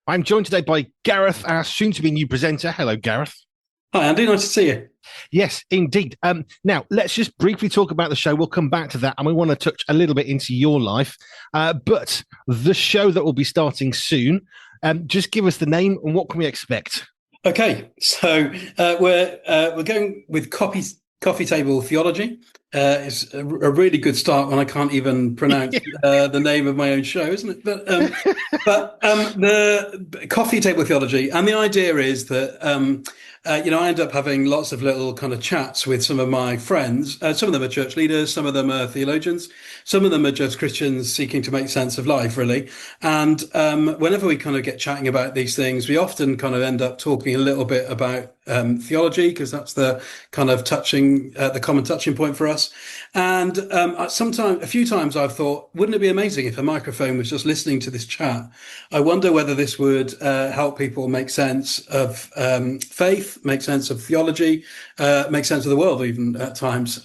I'm joined today by Gareth, our soon-to-be new presenter. Hello, Gareth. Hi, Andy. Nice to see you. Yes, indeed. Now, let's just briefly talk about the show. We'll come back to that, and we want to touch a little bit into your life. But the show that will be starting soon, just give us the name and what can we expect? Okay, so we're going with coffee table theology. It's a really good start when I can't even pronounce the name of my own show, isn't it? But the coffee table theology, and the idea is that I end up having lots of little kind of chats with some of my friends. Some of them are church leaders, some of them are theologians, some of them are just Christians seeking to make sense of life, really. And whenever we kind of get chatting about these things, we often kind of end up talking a little bit about theology, because that's the kind of the common touching point for us. And a few times I've thought, wouldn't it be amazing if a microphone was just listening to this chat? I wonder whether this would help people make sense of faith, make sense of theology, make sense of the world even at times.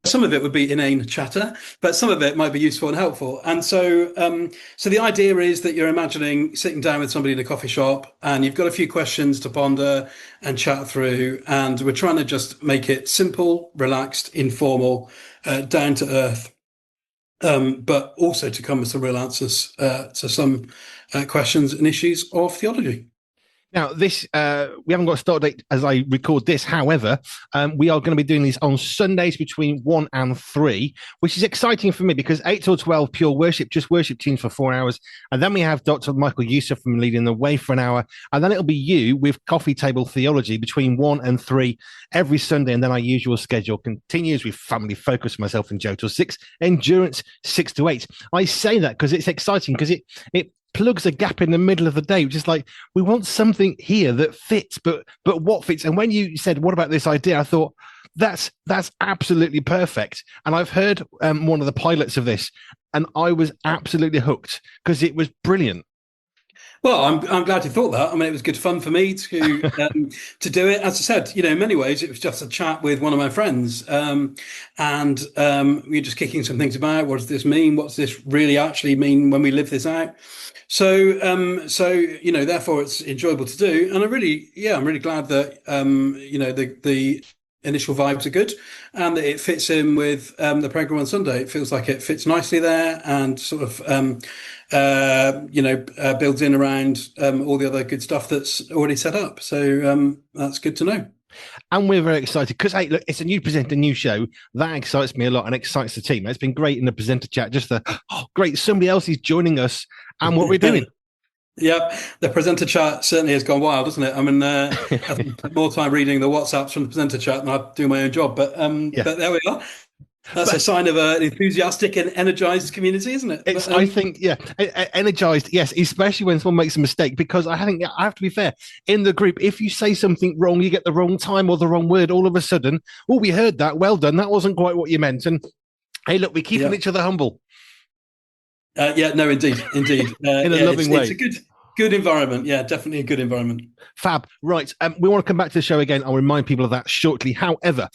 Some of it would be inane chatter, but some of it might be useful and helpful. And so the idea is that you're imagining sitting down with somebody in a coffee shop and you've got a few questions to ponder and chat through. And we're trying to just make it simple, relaxed, informal, down to earth, but also to come with some real answers to some questions and issues of theology. Now, this we haven't got a start date as I record this. However, we are going to be doing these on Sundays between 1 and 3, which is exciting for me because 8 till 12, pure worship, just worship tunes for 4 hours. And then we have Dr. Michael Youssef from Leading the Way for an hour. And then it'll be you with Coffee Table Theology between 1 and 3 every Sunday. And then our usual schedule continues with Family Focus, myself and Joe till 6, Endurance 6 to 8. I say that because it's exciting because it plugs a gap in the middle of the day, which is like, we want something here that fits, but what fits? And when you said, what about this idea? I thought, that's absolutely perfect. And I've heard one of the pilots of this, and I was absolutely hooked because it was brilliant. Well, I'm glad you thought that. I mean, it was good fun for me to do it. As I said, in many ways, it was just a chat with one of my friends, and we're just kicking some things about. What does this mean? What's this really actually mean when we live this out? So therefore, it's enjoyable to do, and I'm really glad that the initial vibes are good, and that it fits in with the program on Sunday. It feels like it fits nicely there, and sort of builds in around all the other good stuff that's already set up. So that's good to know. And we're very excited because, hey, look, it's a new presenter, new show. That excites me a lot and excites the team. It's been great in the presenter chat. Just great, somebody else is joining us and what we're doing. Yeah, the presenter chat certainly has gone wild, hasn't it? I mean, I spend more time reading the WhatsApps from the presenter chat than I do my own job. But there we are. That's a sign of an enthusiastic and energized community, isn't it? I think, energized, yes, especially when someone makes a mistake, because I think I have to be fair. In the group, if you say something wrong, you get the wrong time or the wrong word, all of a sudden, we heard that, well done, that wasn't quite what you meant. And hey, look, we're keeping each other humble. No, indeed. In a loving way. It's a good environment. Yeah, definitely a good environment. Fab. Right. We want to come back to the show again. I'll remind people of that shortly. However,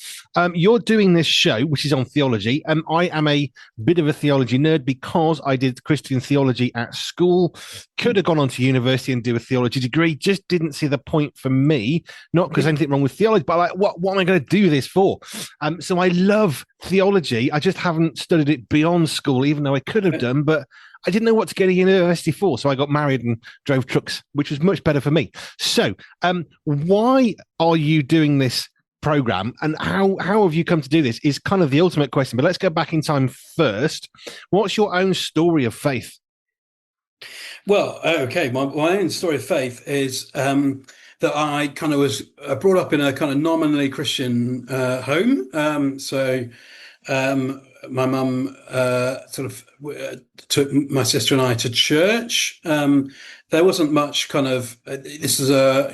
you're doing this show, which is on theology. I am a bit of a theology nerd because I did Christian theology at school, could have gone on to university and do a theology degree, just didn't see the point for me, not because anything wrong with theology, but like, what am I going to do this for? So I love theology. I just haven't studied it beyond school, even though I could have done, but I didn't know what to get to university for, so I got married and drove trucks, which was much better for me. So why are you doing this program, and how have you come to do this is kind of the ultimate question. But let's go back in time first. What's your own story of faith? Well, okay, my own story of faith is that I kind of was brought up in a kind of nominally Christian home. My mum sort of took my sister and I to church. There wasn't much kind of. This is a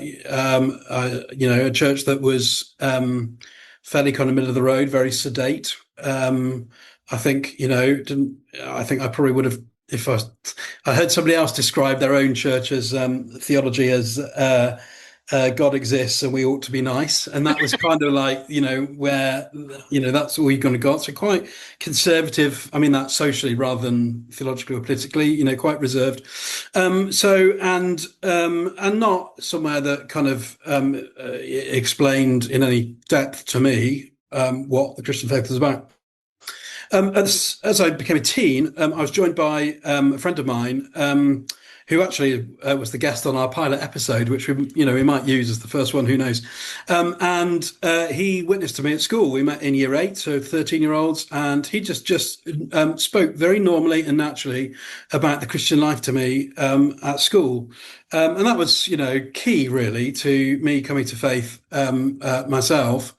church that was fairly kind of middle of the road, very sedate. I think I think I probably would have, if I heard somebody else describe their own church as theology as God exists and we ought to be nice. And that was kind of like, where, that's all you're going to got. So quite conservative. I mean, that's socially rather than theologically or politically, quite reserved. And not somewhere that kind of explained in any depth to me what the Christian faith was about. As I became a teen, I was joined by a friend of mine who actually was the guest on our pilot episode, which we might use as the first one. Who knows? And he witnessed to me at school. We met in year 8, so 13-year-olds, and he just spoke very normally and naturally about the Christian life to me at school, and that was key really to me coming to faith myself.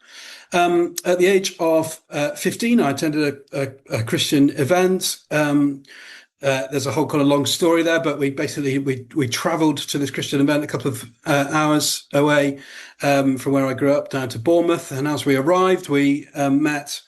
At the age of 15, I attended a Christian event. There's a whole kind of long story there, but we travelled to this Christian event a couple of hours away from where I grew up down to Bournemouth. And as we arrived, we met.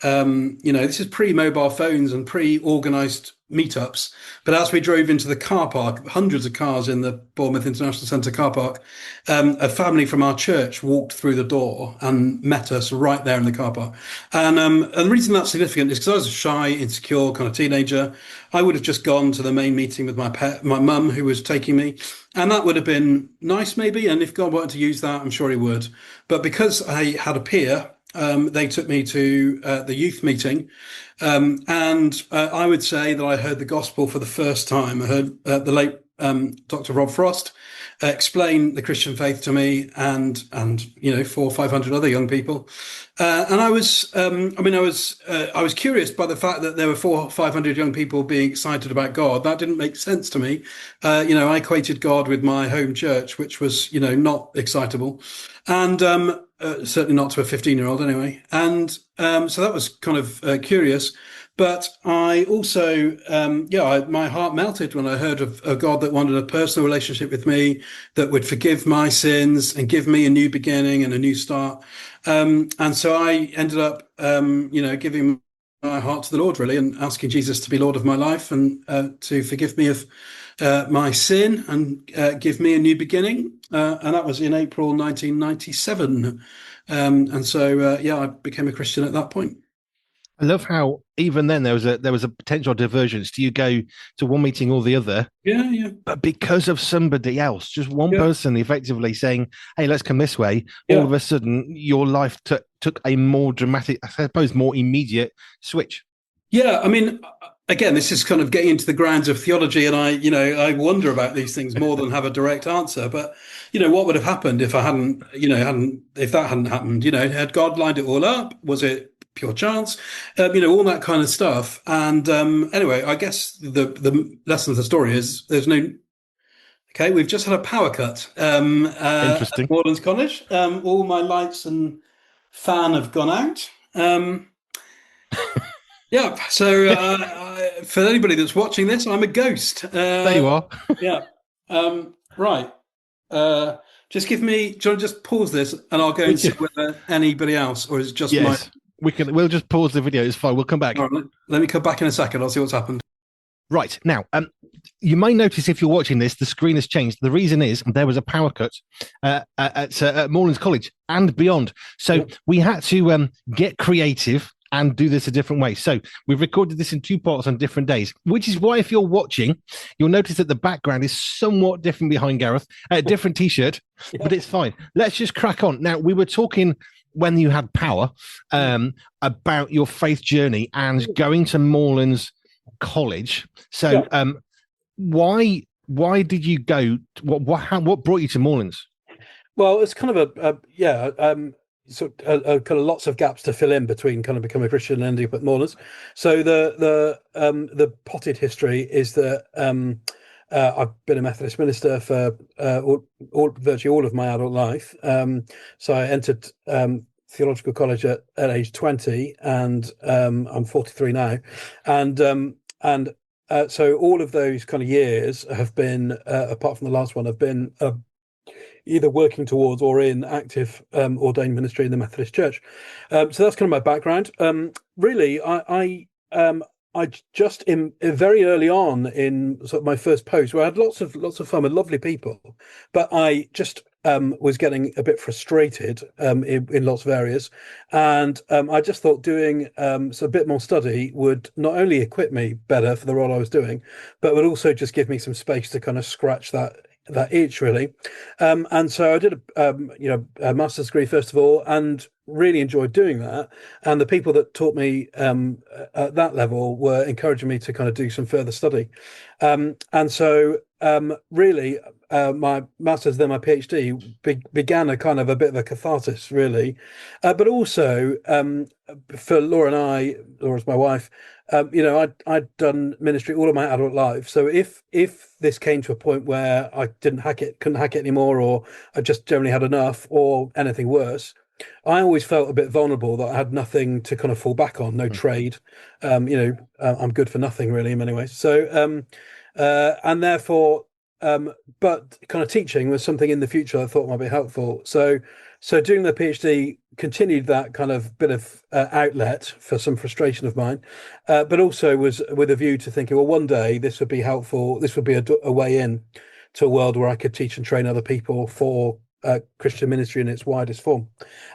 This is pre-mobile phones and pre-organised meetups. But as we drove into the car park, hundreds of cars in the Bournemouth International Centre car park, a family from our church walked through the door and met us right there in the car park. And the reason that's significant is because I was a shy, insecure kind of teenager. I would have just gone to the main meeting with my mum, who was taking me. And that would have been nice, maybe. And if God wanted to use that, I'm sure he would. But because I had a peer, they took me to the youth meeting, and I would say that I heard the gospel for the first time. I heard the late Dr. Rob Frost explain the Christian faith to me, and 400 or 500 other young people. And I was curious by the fact that there were 400 or 500 young people being excited about God. That didn't make sense to me. I equated God with my home church, which was not excitable, and certainly not to a 15-year-old anyway. And so that was kind of curious. But I also, my heart melted when I heard of a God that wanted a personal relationship with me, that would forgive my sins and give me a new beginning and a new start. And so I ended up, giving my heart to the Lord, really, and asking Jesus to be Lord of my life and to forgive me of my sin and give me a new beginning. And that was in April 1997. And so, I became a Christian at that point. I love how even then there was a potential divergence. Do you go to one meeting or the other? Yeah. But because of somebody else, just one person effectively saying, "Hey, let's come this way," all of a sudden your life took a more dramatic, I suppose, more immediate switch. Yeah, I mean, again, this is kind of getting into the grounds of theology, and I wonder about these things more than have a direct answer. But what would have happened if I hadn't, if that hadn't happened? Had God lined it all up? Was it pure chance? All that kind of stuff. And anyway, I guess the lesson of the story is there's no. Okay, we've just had a power cut. Interesting. At Moorlands College. All my lights and fan have gone out. Yeah, so for anybody that's watching this, I'm a ghost. There you are. Yeah. Right. Just give me. Do you want to just pause this, and I'll go and see whether anybody else, or is it just yes, we'll just pause the video. It's fine. We'll come back. All right, let me come back in a second. I'll see what's happened. Right now, you may notice if you're watching this, the screen has changed. The reason is there was a power cut at Moorlands College and beyond, so we had to get creative and do this a different way. So we've recorded this in 2 parts on different days, which is why if you're watching, you'll notice that the background is somewhat different behind Gareth, a different T-shirt, but it's fine. Let's just crack on. Now, we were talking when you had power about your faith journey and going to Moorlands College. So why did you go? What brought you to Moorlands? Well, it's kind of kind of lots of gaps to fill in between kind of becoming a Christian and ending up at Moorlands. So the potted history is that I've been a Methodist minister for virtually all of my adult life. So I entered theological college at age 20, and I'm 43 now, and so all of those kind of years have been, apart from the last one, have been either working towards or in active ordained ministry in the Methodist Church. So that's kind of my background. Really, I I just in very early on in sort of my first post, where I had lots of fun with lovely people, but I just was getting a bit frustrated in lots of areas, and I just thought doing so a bit more study would not only equip me better for the role I was doing, but would also just give me some space to kind of scratch that itch, really. And so I did a master's degree first of all, and really enjoyed doing that. And the people that taught me at that level were encouraging me to kind of do some further study. And so really, my master's, then my PhD began a kind of a bit of a catharsis, really. But also for Laura and I, Laura's my wife, I'd done ministry all of my adult life. So if this came to a point where I couldn't hack it anymore, or I just generally had enough, or anything worse, I always felt a bit vulnerable that I had nothing to kind of fall back on, no trade. I'm good for nothing really in many ways. So and therefore, but kind of teaching was something in the future I thought might be helpful. So doing the PhD continued that kind of bit of outlet for some frustration of mine, but also was with a view to thinking, well, one day this would be helpful. This would be a way in to a world where I could teach and train other people for Christian ministry in its widest form.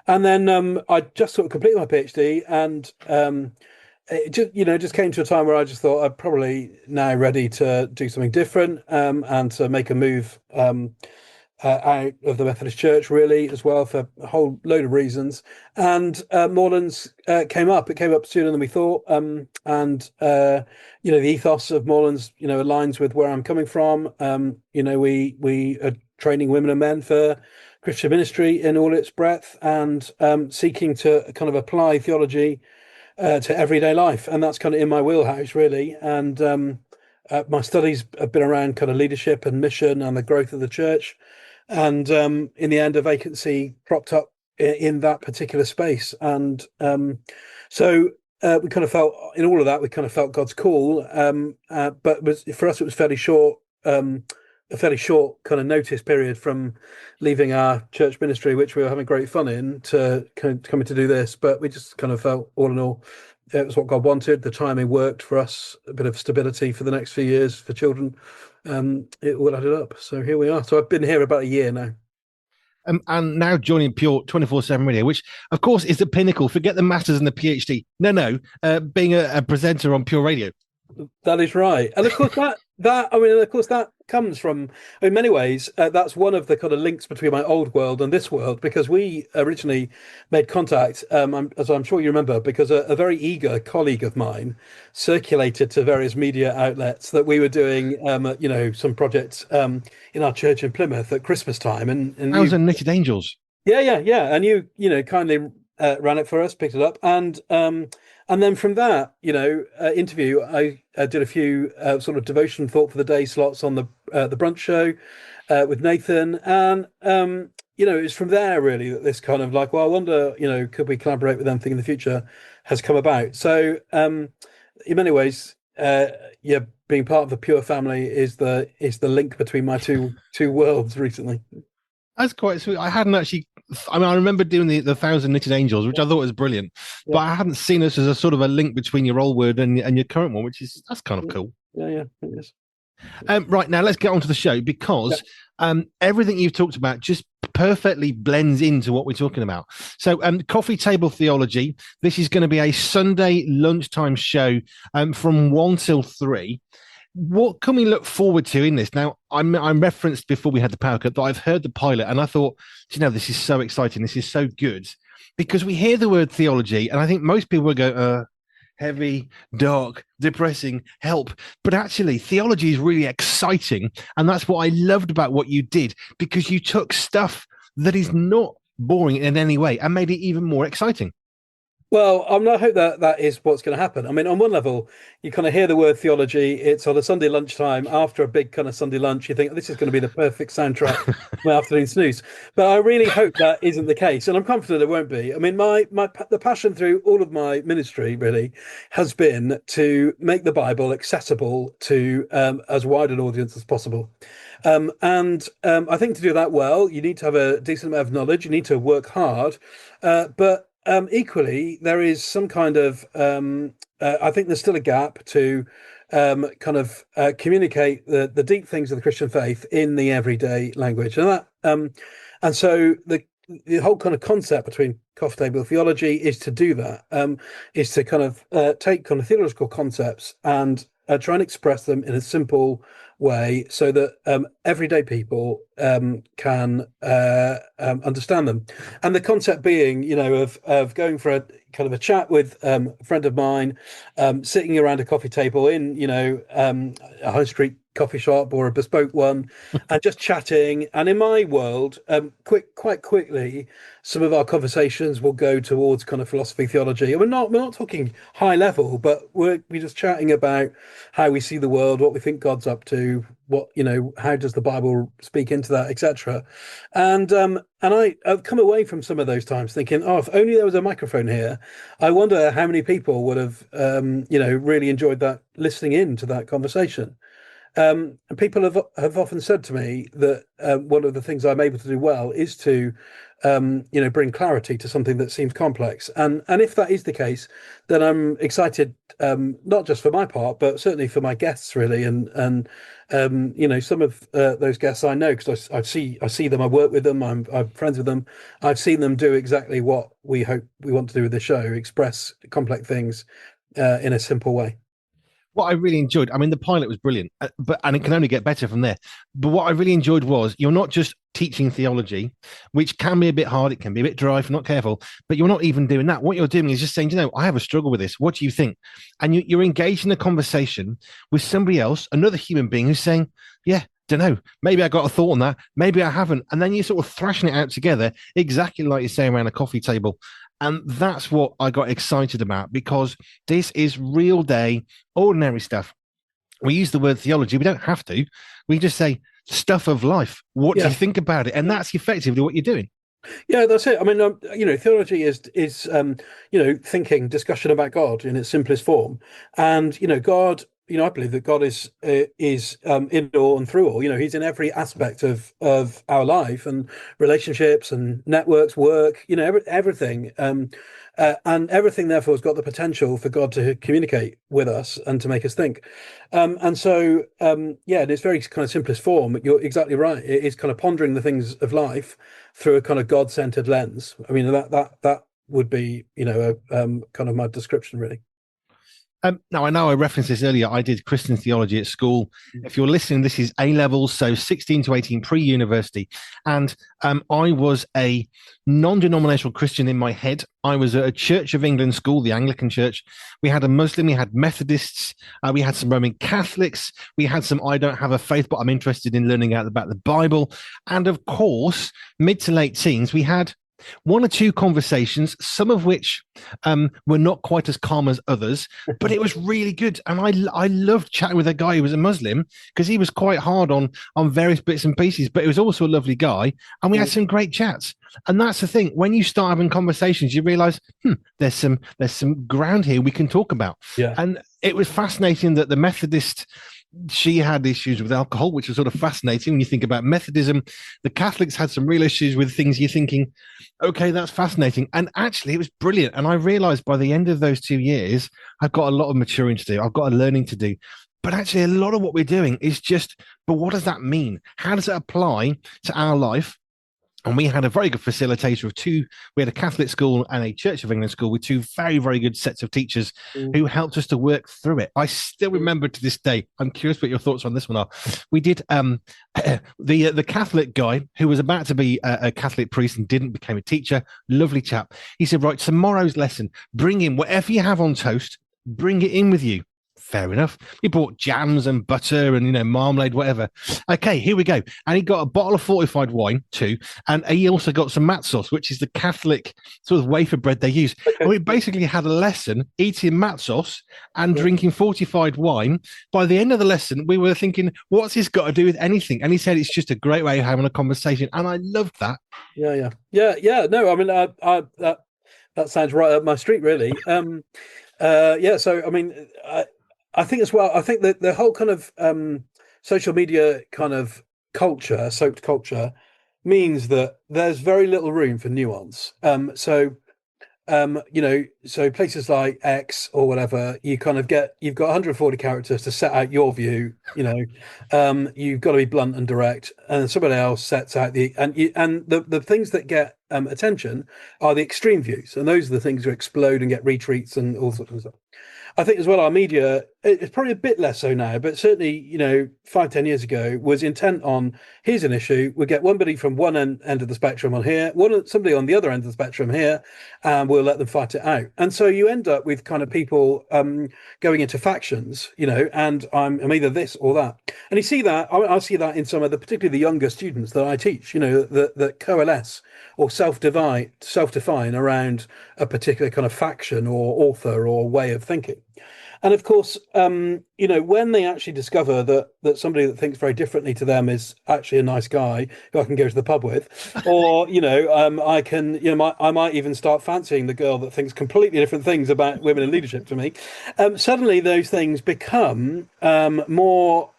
And then I just sort of completed my PhD, and it just came to a time where I just thought I'm probably now ready to do something different, and to make a move out of the Methodist Church, really, as well, for a whole load of reasons. And Moorlands came up. It came up sooner than we thought, and the ethos of Moorlands, aligns with where I'm coming from. We are training women and men for Christian ministry in all its breadth, and seeking to kind of apply theology to everyday life, and that's kind of in my wheelhouse, really. And my studies have been around kind of leadership and mission and the growth of the church. And in the end, a vacancy cropped up in that particular space, and so we kind of felt in all of that, we kind of felt God's call. But for us, it was a fairly short kind of notice period from leaving our church ministry, which we were having great fun in, to kind of coming to do this. But we just kind of felt, all in all, it was what God wanted. The timing worked for us, a bit of stability for the next few years for children. It all added up. So here we are. So I've been here about a year now. And now joining Pure 24/7 Radio, which of course is the pinnacle. Forget the masters and the PhD. No, being a presenter on Pure Radio. That is right. And of course that comes from, in many ways, that's one of the kind of links between my old world and this world, because we originally made contact, as I'm sure you remember, because a very eager colleague of mine circulated to various media outlets that we were doing, some projects in our church in Plymouth at Christmas time. And Thousand Knitted Angels. Yeah. And you kindly ran it for us, picked it up, and then from that, interview, I did a few sort of devotion thought for the day slots on the brunch show with Nathan, and it was from there really that this kind of like, well, I wonder, could we collaborate with them thing in the future has come about. So in many ways, being part of the Pure family is the link between my two worlds recently. That's quite sweet. I hadn't actually. I remember doing the Thousand Knitted Angels, which I thought was brilliant, but I hadn't seen this as a sort of a link between your old word and your current one, that's kind of cool. Yeah, it is. Right, now let's get on to the show, because everything you've talked about just perfectly blends into what we're talking about. So Coffee Table Theology, this is going to be a Sunday lunchtime show from 1 till 3. What can we look forward to in this? Now, I'm referenced before we had the power cut that I've heard the pilot, and I thought, this is so exciting. This is so good, because we hear the word theology, and I think most people will go, heavy, dark, depressing, help. But actually, theology is really exciting, and that's what I loved about what you did, because you took stuff that is not boring in any way and made it even more exciting. Well, I hope that is what's going to happen. I mean, on one level, you kind of hear the word theology. It's on a Sunday lunchtime after a big kind of Sunday lunch. You think this is going to be the perfect soundtrack for my afternoon snooze. But I really hope that isn't the case, and I'm confident it won't be. I mean, the passion through all of my ministry really has been to make the Bible accessible to as wide an audience as possible. And I think to do that well, you need to have a decent amount of knowledge. You need to work hard, but equally, there is some kind of I think there's still a gap to kind of communicate the deep things of the Christian faith in the everyday language, and and so the whole kind of concept between coffee table theology is to do that, is to kind of take kind of theological concepts and try and express them in a simple way so that everyday people can understand them. And the concept being, of going for a kind of a chat with a friend of mine, sitting around a coffee table in, a high street coffee shop or a bespoke one, and just chatting. And in my world, quite quickly, some of our conversations will go towards kind of philosophy, theology. And we're not talking high level, but we're just chatting about how we see the world, what we think God's up to, what, how does the Bible speak into that, etc. And I've come away from some of those times thinking, oh, if only there was a microphone here, I wonder how many people would have, really enjoyed that, listening in to that conversation. And people have often said to me that one of the things I'm able to do well is to, bring clarity to something that seems complex. And if that is the case, then I'm excited, not just for my part, but certainly for my guests, really. And some of those guests I know because I see them, I work with them, I'm friends with them. I've seen them do exactly what we want to do with the show: express complex things in a simple way. What I really enjoyed, I mean, the pilot was brilliant, and it can only get better from there. But what I really enjoyed was you're not just teaching theology, which can be a bit hard. It can be a bit dry if you're not careful, but you're not even doing that. What you're doing is just saying, I have a struggle with this. What do you think? And you're engaged in a conversation with somebody else, another human being who's saying, yeah, don't know. Maybe I got a thought on that. Maybe I haven't. And then you're sort of thrashing it out together, exactly like you're saying around a coffee table. And that's what I got excited about, because this is real day, ordinary stuff. We use the word theology. We don't have to. We just say stuff of life. What do you think about it? And that's effectively what you're doing. Yeah, that's it. I mean, theology is thinking, discussion about God in its simplest form, and God. I believe that God is in all and through all. He's in every aspect of our life and relationships and networks, work. Everything, and everything therefore has got the potential for God to communicate with us and to make us think. And so, in its very kind of simplest form, you're exactly right. It is kind of pondering the things of life through a kind of God-centered lens. I mean, that would be kind of my description, really. Now, I know I referenced this earlier. I did Christian theology at school. If you're listening, this is A-levels, so 16 to 18, pre-university. And I was a non-denominational Christian in my head. I was at a Church of England school, the Anglican Church. We had a Muslim, we had Methodists, we had some Roman Catholics, we had some I don't have a faith, but I'm interested in learning about the Bible. And of course, mid to late teens, we had one or two conversations, some of which were not quite as calm as others, but it was really good. And I loved chatting with a guy who was a Muslim, because he was quite hard on various bits and pieces, but he was also a lovely guy. And we had some great chats. And that's the thing. When you start having conversations, you realize, there's some ground here we can talk about. Yeah. And it was fascinating that the Methodist, she had issues with alcohol, which was sort of fascinating when you think about Methodism. The Catholics had some real issues with things. You're thinking, okay, that's fascinating. And actually, it was brilliant. And I realized by the end of those 2 years, I've got a lot of maturing to do. I've got a learning to do. But actually, a lot of what we're doing is just, but what does that mean? How does it apply to our life? And we had a very good facilitator of two. We had a Catholic school and a Church of England school with two very, very good sets of teachers who helped us to work through it. I still remember to this day. I'm curious what your thoughts on this one are. We did the Catholic guy who was about to be a Catholic priest and didn't become a teacher. Lovely chap. He said, right, tomorrow's lesson, bring in whatever you have on toast, bring it in with you. Fair enough. He bought jams and butter and, marmalade, whatever. Okay, here we go. And he got a bottle of fortified wine too. And he also got some matzos, which is the Catholic sort of wafer bread they use. Okay. And we basically had a lesson eating matzos and drinking fortified wine. By the end of the lesson, we were thinking, what's this got to do with anything? And he said, it's just a great way of having a conversation. And I loved that. Yeah. No, I mean, that sounds right up my street, really. So, I mean, I think as well, I think that the whole kind of social media kind of culture, soaked culture, means that there's very little room for nuance. So so places like X or whatever, you've got 140 characters to set out your view. You've got to be blunt and direct, and somebody else sets out the things that get attention are the extreme views, and those are the things that explode and get retweets and all sorts of stuff. I think as well, our media, it's probably a bit less so now, but certainly, 5-10 years ago was intent on, here's an issue, we get somebody from one end of the spectrum on here, somebody on the other end of the spectrum here, and we'll let them fight it out. And so you end up with kind of people going into factions, and I'm either this or that. And you see that, I see that in some of particularly the younger students that I teach, that coalesce or self-define around a particular kind of faction or author or way of thinking. And of course, when they actually discover that somebody that thinks very differently to them is actually a nice guy who I can go to the pub with, or I might even start fancying the girl that thinks completely different things about women in leadership to me. Suddenly, those things become more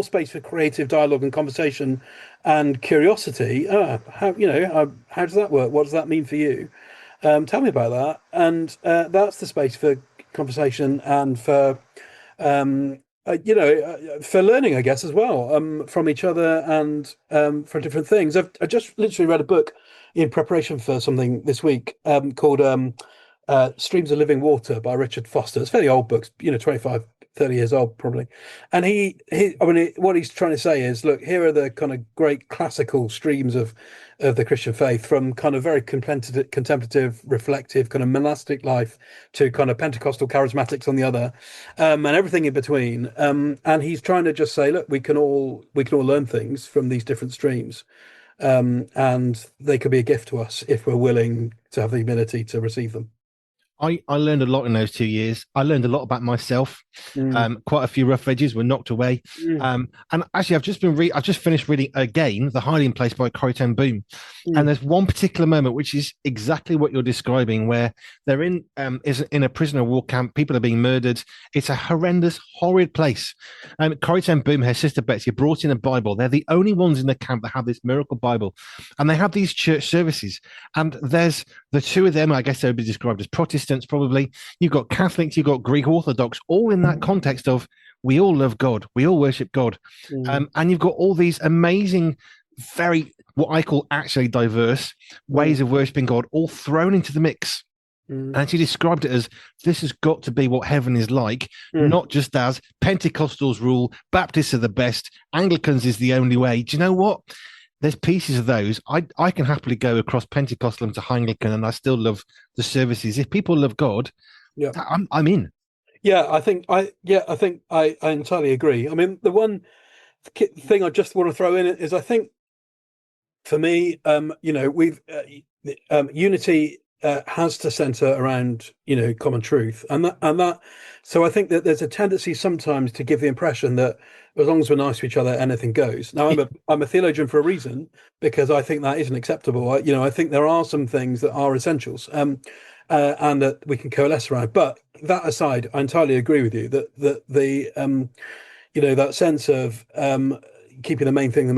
space for creative dialogue and conversation and curiosity. How does that work? What does that mean for you? Tell me about that. And that's the space for conversation and for for learning, I guess, as well, from each other and for different things. I just literally read a book in preparation for something this week called Streams of Living Water by Richard Foster. It's a fairly old book, 25, 30 years old probably. And what he's trying to say is, look, here are the kind of great classical streams of the Christian faith, from kind of very contemplative, reflective, kind of monastic life to kind of Pentecostal charismatics on the other, and everything in between. And he's trying to just say, look, we can all learn things from these different streams, and they could be a gift to us if we're willing to have the humility to receive them. I learned a lot in those 2 years. I learned a lot about myself. Quite a few rough edges were knocked away. And actually, I've just finished reading again The Hiding Place by Corrie ten Boom. And there's one particular moment which is exactly what you're describing, where they're in a prisoner of war camp. People are being murdered. It's a horrendous, horrid place. Corrie ten Boom, her sister Betsy, brought in a Bible. They're the only ones in the camp that have this miracle Bible, and they have these church services. And there's the two of them. I guess they would be described as Protestants. Probably you've got Catholics, you've got Greek Orthodox, all in that context of we all love God, we all worship God, and you've got all these amazing, very what I call actually diverse ways of worshiping God, all thrown into the mix. And she described it as, this has got to be what heaven is like, not just as Pentecostals rule, Baptists are the best, Anglicans is the only way. Do you know what? There's pieces of those. I can happily go across Pentecostal to Anglican, and I still love the services. If people love God, I'm in. Yeah, I think I entirely agree. I mean, the one thing I just want to throw in is, I think for me, we've unity has to center around common truth, and that. So I think that there's a tendency sometimes to give the impression that as long as we're nice to each other, anything goes. Now, I'm a theologian for a reason, because I think that isn't acceptable. I think there are some things that are essentials, and that we can coalesce around. But that aside, I entirely agree with you that the that sense of keeping the main thing,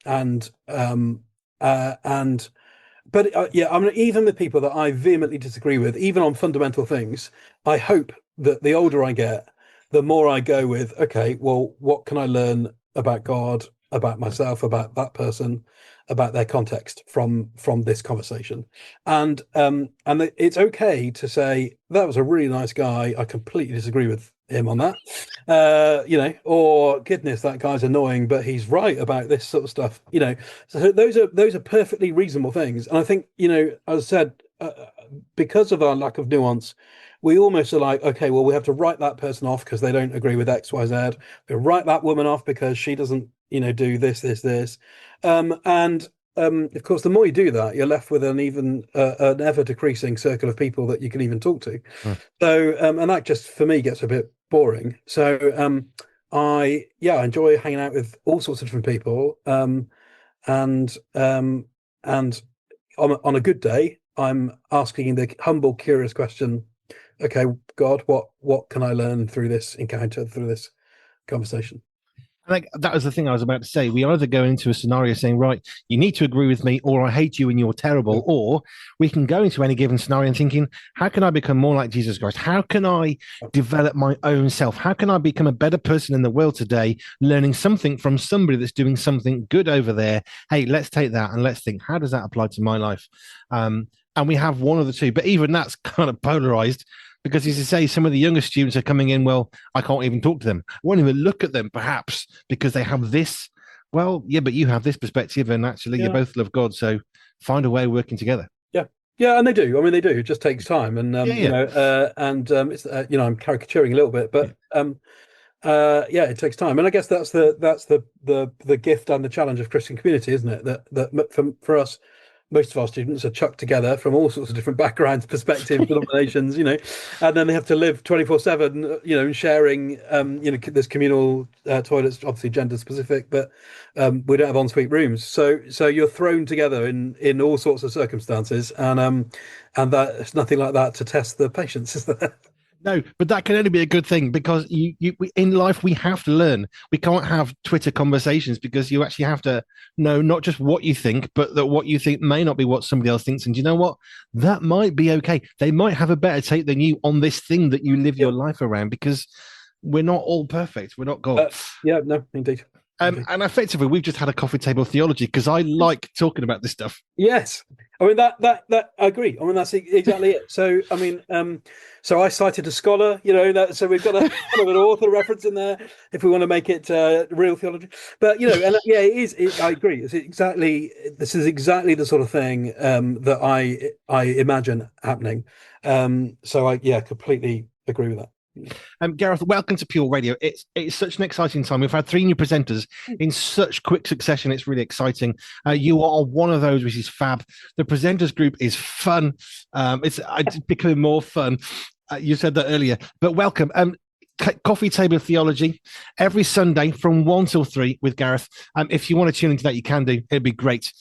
and I mean, even with people that I vehemently disagree with, even on fundamental things, I hope that the older I get, the more I go with, okay, well, what can I learn about God, about myself, about that person, about their context from this conversation? And it's okay to say, that was a really nice guy, I completely disagree with him on that, or goodness, that guy's annoying, but he's right about this sort of stuff. So those are perfectly reasonable things. And I think, as I said, because of our lack of nuance, we almost are like, okay, well, we have to write that person off because they don't agree with X, Y, Z. We write that woman off because she doesn't, do this. And of course, the more you do that, you're left with an ever decreasing circle of people that you can even talk to. So, and that just for me gets a bit boring. So, I enjoy hanging out with all sorts of different people. And on a good day, I'm asking the humble, curious question: okay, God, what can I learn through this encounter, through this conversation? Like, that was the thing I was about to say. We either go into a scenario saying, right, you need to agree with me, or I hate you and you're terrible, or we can go into any given scenario and thinking, how can I become more like Jesus Christ? How can I develop my own self? How can I become a better person in the world today, learning something from somebody that's doing something good over there? Hey, let's take that and let's think, how does that apply to my life? And we have one of the two, but even that's kind of polarized. Because as you say, some of the younger students are coming in, well, I can't even talk to them. I won't even look at them, perhaps, because they have this. Well, yeah, but you have this perspective, and actually you both love God, so find a way of working together. Yeah, and they do. I mean, they do. It just takes time, and it's I'm caricaturing a little bit, but it takes time, and I guess that's the gift and the challenge of Christian community, isn't it? That for us, most of our students are chucked together from all sorts of different backgrounds, perspectives, denominations, and then they have to live 24/7, sharing. There's communal toilets, obviously gender specific, but we don't have ensuite rooms, so you're thrown together in all sorts of circumstances, and there's nothing like that to test the patience, is there? No, but that can only be a good thing, because in life we have to learn. We can't have Twitter conversations, because you actually have to know not just what you think, but that what you think may not be what somebody else thinks. And you know what? That might be okay. They might have a better take than you on this thing that you live your life around, because we're not all perfect. We're not God. No, indeed. And effectively, we've just had a coffee table theology, because I like talking about this stuff. Yes, I mean that I agree. I mean, that's exactly it. So I mean, so I cited a scholar, so we've got kind of an author reference in there if we want to make it real theology. But and it is. I agree. This is exactly the sort of thing that I imagine happening. So I completely agree with that. Gareth, welcome to Pure Radio. It's such an exciting time. We've had 3 new presenters in such quick succession. It's really exciting. You are one of those, which is fab. The presenters group is fun. It's becoming more fun. You said that earlier, but welcome. Coffee Table Theology every Sunday from 1 till 3 with Gareth. If you want to tune into that, you can do. It'd be great.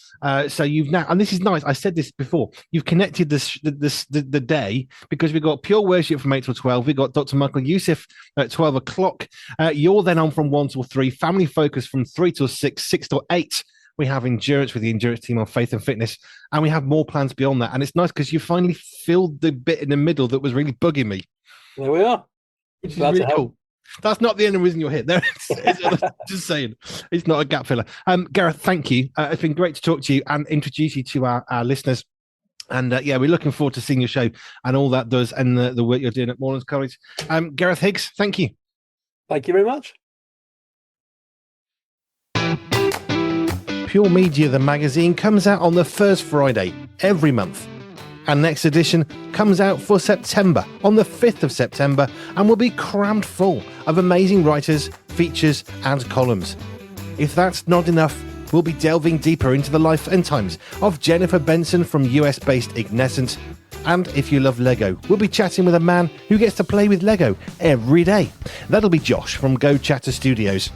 So you've now, and this is nice, I said this before, you've connected the day, because we've got Pure Worship from 8 till 12. We've got Dr. Michael Youssef at 12 o'clock. You're then on from 1 till 3. Family Focus from 3 till 6, 6 till 8. We have Endurance with the Endurance team on Faith and Fitness, and we have more plans beyond that. And it's nice because you finally filled the bit in the middle that was really bugging me. There we are. Which is really cool. That's not the only reason you're here. It's just saying, it's not a gap filler. Gareth, thank you. It's been great to talk to you and introduce you to our listeners. And we're looking forward to seeing your show and all that does, and the work you're doing at Morelands College. Gareth Higgs, thank you. Thank you very much. Pure Media, the magazine, comes out on the first Friday every month. And next edition comes out for September on the 5th of September, and will be crammed full of amazing writers, features and columns. If that's not enough, we'll be delving deeper into the life and times of Jennifer Benson from US-based Ignescent. And if you love Lego, we'll be chatting with a man who gets to play with Lego every day. That'll be Josh from Go Chatter Studios.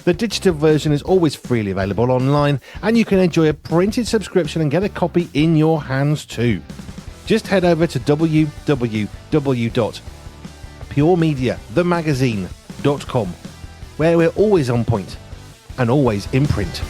The digital version is always freely available online, and you can enjoy a printed subscription and get a copy in your hands too. Just head over to www.puremediathemagazine.com, where we're always on point and always in print.